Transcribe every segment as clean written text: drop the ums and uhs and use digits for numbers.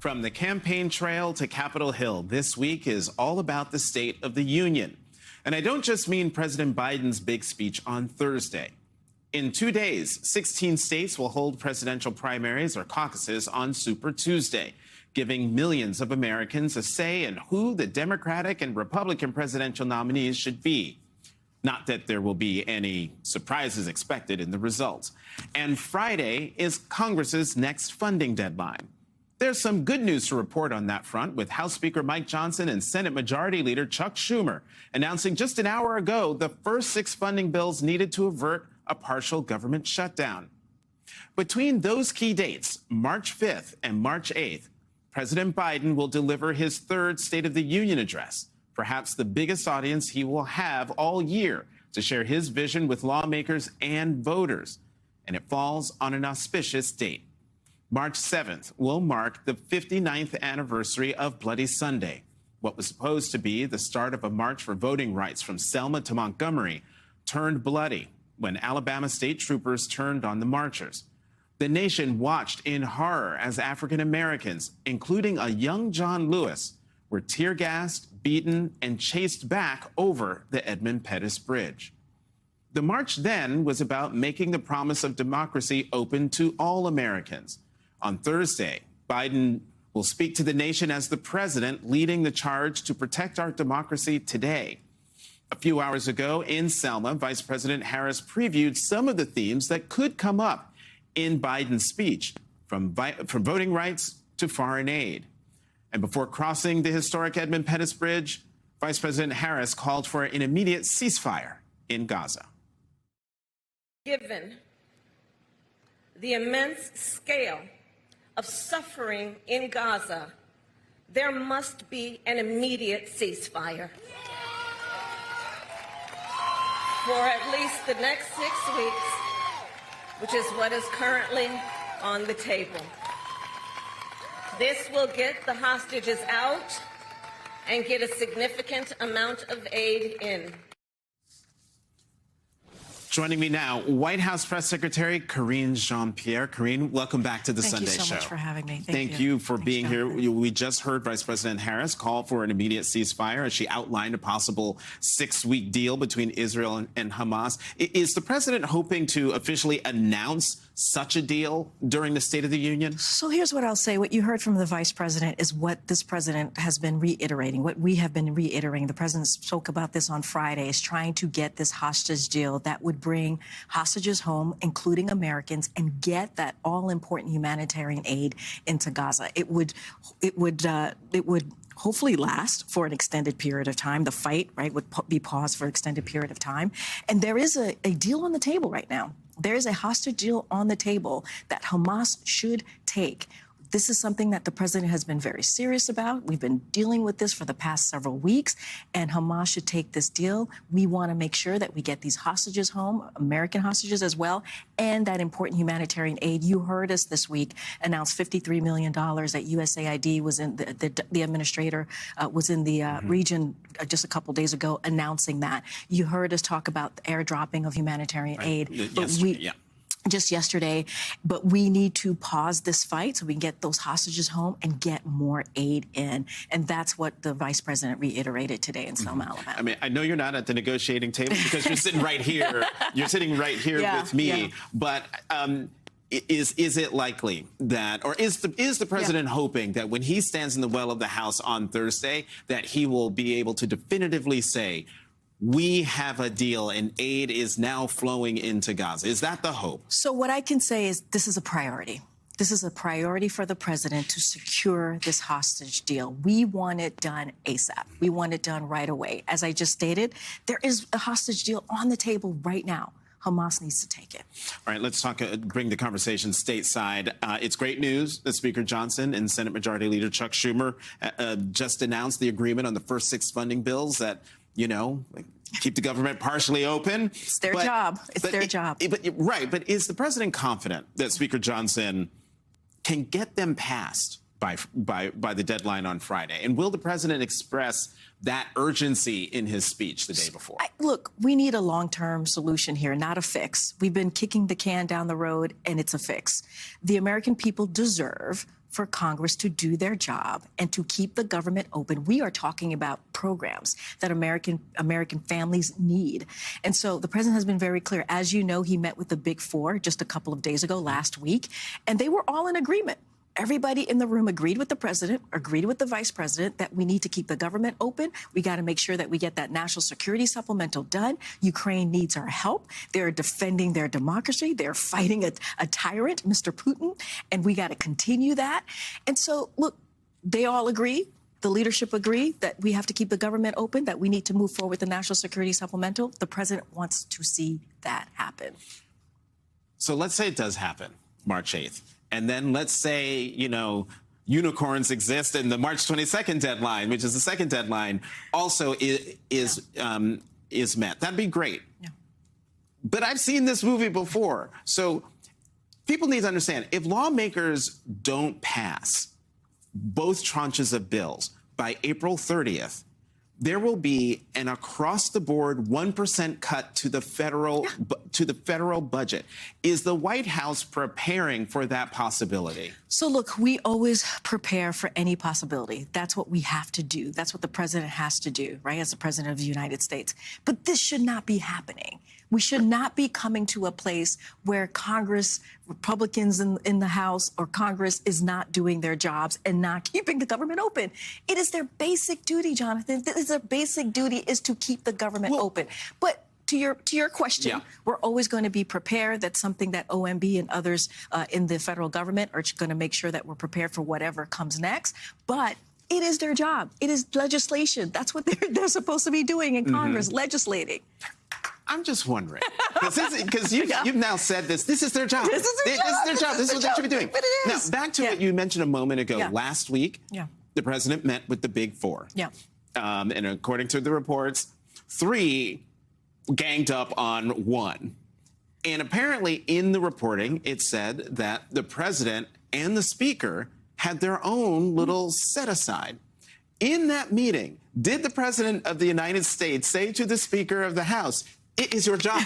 From the campaign trail to Capitol Hill, this week is all about the State of the Union. And I don't just mean President Biden's big speech on Thursday. In 2 days, 16 states will hold presidential primaries or caucuses on Super Tuesday, giving millions of Americans a say in who the Democratic and Republican presidential nominees should be. Not that there will be any surprises expected in the results. And Friday is Congress's next funding deadline. There's some good news to report on that front, with House Speaker Mike Johnson and Senate Majority Leader Chuck Schumer announcing just an hour ago the first 6 funding bills needed to avert a partial government shutdown. Between those key dates, March 5th and March 8th, President Biden will deliver his 3rd State of the Union address, perhaps the biggest audience he will have all year to share his vision with lawmakers and voters. And it falls on an auspicious date. March 7th will mark the 59th anniversary of Bloody Sunday, what was supposed to be the start of a march for voting rights from Selma to Montgomery turned bloody when Alabama state troopers turned on the marchers. The nation watched in horror as African Americans, including a young John Lewis, were tear-gassed, beaten, and chased back over the Edmund Pettus Bridge. The march then was about making the promise of democracy open to all Americans. On Thursday, Biden will speak to the nation as the president leading the charge to protect our democracy today. A few hours ago in Selma, Vice President Harris previewed some of the themes that could come up in Biden's speech, from voting rights to foreign aid. And before crossing the historic Edmund Pettus Bridge, Vice President Harris called for an immediate ceasefire in Gaza. Given the immense scale of suffering in Gaza, there must be an immediate ceasefire. For at least the next 6 weeks, which is what is currently on the table. This will get the hostages out and get a significant amount of aid in. Joining me now, White House Press Secretary Karine Jean-Pierre. Karine, welcome back to the Sunday Show. Thank you so much for having me. Thank you for being here. We just heard Vice President Harris call for an immediate ceasefire as she outlined a possible 6-week deal between Israel and Hamas. Is the president hoping to officially announce such a deal during the State of the Union? So here's what I'll say. What you heard from the vice president is what this president has been reiterating, what we have been reiterating. The president spoke about this on Friday, is trying to get this hostage deal that would bring hostages home, including Americans, and get that all-important humanitarian aid into Gaza. It would hopefully last for an extended period of time. The fight, right, would be paused for an extended period of time. And there is a deal on the table right now. There is a hostage deal on the table that Hamas should take. This is something that the president has been very serious about. We've been dealing with this for the past several weeks, and Hamas should take this deal. We want to make sure that we get these hostages home, American hostages as well, and that important humanitarian aid. You heard us this week announce $53 million that USAID was in, the administrator was in the region just a couple days ago announcing that. You heard us talk about the airdropping of humanitarian aid. Just yesterday, but we need to pause this fight so we can get those hostages home and get more aid in. And that's what the vice president reiterated today in Selma, Alabama. I mean, I know you're not at the negotiating table because you're sitting right here. You're sitting right here with me. But is it likely that, or is the president hoping that when he stands in the well of the House on Thursday, that he will be able to definitively say, we have a deal and aid is now flowing into Gaza? Is that the hope? So what I can say is this is a priority. This is a priority for the president to secure this hostage deal. We want it done ASAP. We want it done right away. As I just stated, there is a hostage deal on the table right now. Hamas needs to take it. All right, let's bring the conversation stateside. It's great news that Speaker Johnson and Senate Majority Leader Chuck Schumer just announced the agreement on the first 6 funding bills that, you know, keep the government partially open. It's their job. It's their job. But is the president confident that Speaker Johnson can get them passed by the deadline on Friday? And will the president express that urgency in his speech the day before? Look, we need a long-term solution here, not a fix. We've been kicking the can down the road, and it's a fix. The American people deserve for Congress to do their job and to keep the government open. We are talking about programs that American families need. And so the president has been very clear. As you know, he met with the Big Four just a couple of days ago, last week, and they were all in agreement. Everybody in the room agreed with the president, agreed with the vice president that we need to keep the government open. We got to make sure that we get that national security supplemental done. Ukraine needs our help. They're defending their democracy. They're fighting a tyrant, Mr. Putin, and we got to continue that. And so, look, they all agree. The leadership agree that we have to keep the government open, that we need to move forward with the national security supplemental. The president wants to see that happen. So let's say it does happen, March 8th. And then let's say, you know, unicorns exist and the March 22nd deadline, which is the second deadline, also is met. That'd be great. Yeah. But I've seen this movie before. So people need to understand, if lawmakers don't pass both tranches of bills by April 30th, there will be an across-the-board 1% cut to the federal budget. Is the White House preparing for that possibility? So, look, we always prepare for any possibility. That's what we have to do. That's what the president has to do, right, as the president of the United States. But this should not be happening. We should not be coming to a place where Congress, Republicans in the House or Congress is not doing their jobs and not keeping the government open. It is their basic duty, Jonathan. Their basic duty is to keep the government open. But to your question, we're always going to be prepared. That's something that OMB and others in the federal government are going to make sure that we're prepared for whatever comes next. But it is their job. It is legislation. That's what they're supposed to be doing in Congress, legislating. I'm just wondering, because you've now said this. This is their job. This is their job. This is what they should be doing. But it is. Now, back to what you mentioned a moment ago. Last week, the president met with the Big Four. And according to the reports, 3 ganged up on 1. And apparently in the reporting, it said that the president and the speaker had their own little set-aside. In that meeting, did the president of the United States say to the Speaker of the House, it is your job.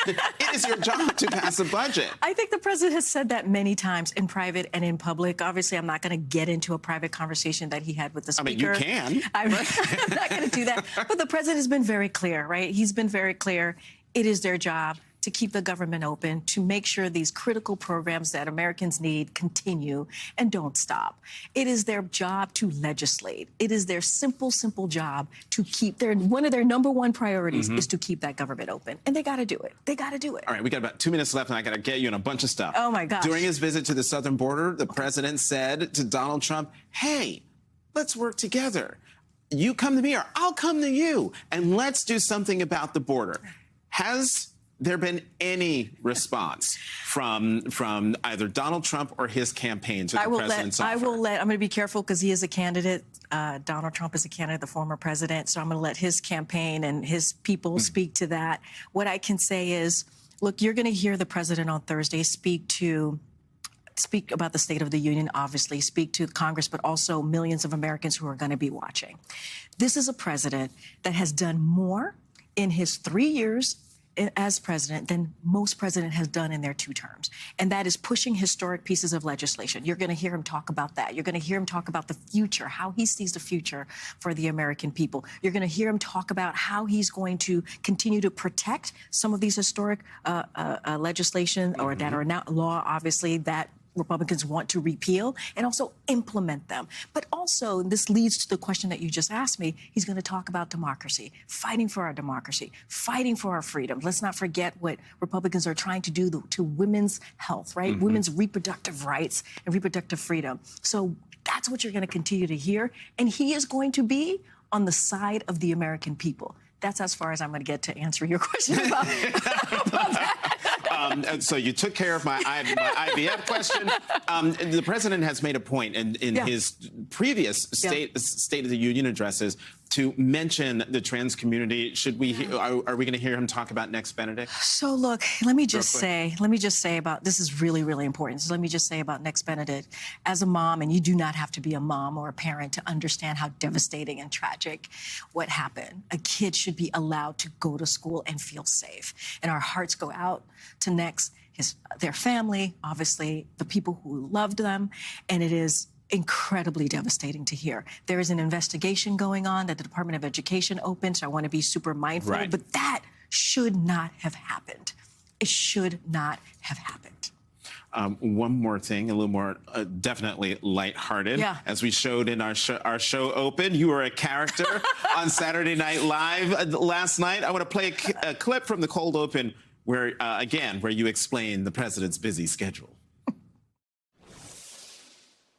It is your job to pass a budget. I think the president has said that many times in private and in public. Obviously, I'm not going to get into a private conversation that he had with the speaker. I mean, you can. I'm not going to do that. But the president has been very clear, right? He's been very clear. It is their job to keep the government open, to make sure these critical programs that Americans need continue and don't stop. It is their job to legislate. It is their simple job to keep one of their number 1 priorities is to keep that government open. And they got to do it. They got to do it. All right, we got about 2 minutes left, and I got to get you in a bunch of stuff. Oh, my gosh. During his visit to the southern border, the president said to Donald Trump, hey, let's work together. You come to me or I'll come to you, and let's do something about the border. Has there been any response from either Donald Trump or his campaign to the president's offer? I'm going to be careful because he is a candidate. Donald Trump is a candidate, the former president. So I'm going to let his campaign and his people speak to that. What I can say is, look, you're going to hear the president on Thursday speak about the State of the Union, obviously, speak to Congress, but also millions of Americans who are going to be watching. This is a president that has done more in his 3 years as president than most presidents has done in their 2 terms. And that is pushing historic pieces of legislation. You're going to hear him talk about that. You're going to hear him talk about the future, how he sees the future for the American people. You're going to hear him talk about how he's going to continue to protect some of these historic legislation or that are now law, obviously, that Republicans want to repeal and also implement them. But also, this leads to the question that you just asked me. He's going to talk about democracy, fighting for our democracy, fighting for our freedom. Let's not forget what Republicans are trying to do to women's health, right? Women's reproductive rights and reproductive freedom. So that's what you're going to continue to hear. And he is going to be on the side of the American people. That's as far as I'm going to get to answer your question about that. So you took care of my IVF question. The president has made a point in his previous State of the Union addresses to mention the trans community. Should we? Are we going to hear him talk about Next Benedict? So look, let me just say about this is really, really important. So let me just say about Next Benedict. As a mom, and you do not have to be a mom or a parent to understand how devastating and tragic what happened. A kid should be allowed to go to school and feel safe. And our hearts go out to Next, their family, obviously, the people who loved them, and it is incredibly devastating to hear. There is an investigation going on that the Department of Education opened, so I want to be super mindful, Right. but that should not have happened. It should not have happened. One more thing, a little more definitely lighthearted. Yeah. As we showed in our show open, you were a character on Saturday Night Live last night. I want to play a clip from the cold open where, again, where you explain the president's busy schedule.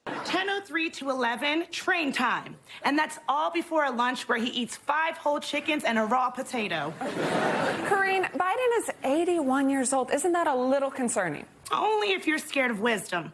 10:03 to 11, train time. And that's all before a lunch where he eats 5 whole chickens and a raw potato. Corrine, Biden is 81 years old. Isn't that a little concerning? Only if you're scared of wisdom.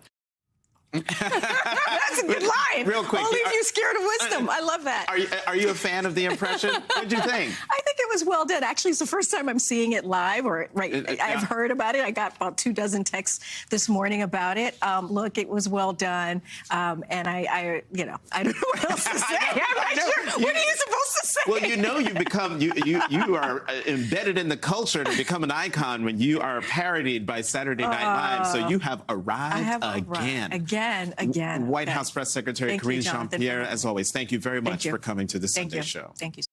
That's a good line. Real quick. Only if you're scared of wisdom. I love that. Are you a fan of the impression? What did you think? I think it was well done. Actually, it's the first time I'm seeing it live, or I've heard about it. I got about 24 texts this morning about it. Look, it was well done, and I don't know what else to say. I'm not sure. What are you supposed to say? Well, you've become you are embedded in the culture to become an icon when you are parodied by Saturday Night Live. So you have arrived again. Again. White House Press Secretary Thank you, Karine Jonathan. Jean-Pierre, as always, thank you very much you. for coming to the Thank Sunday you. show. Thank you.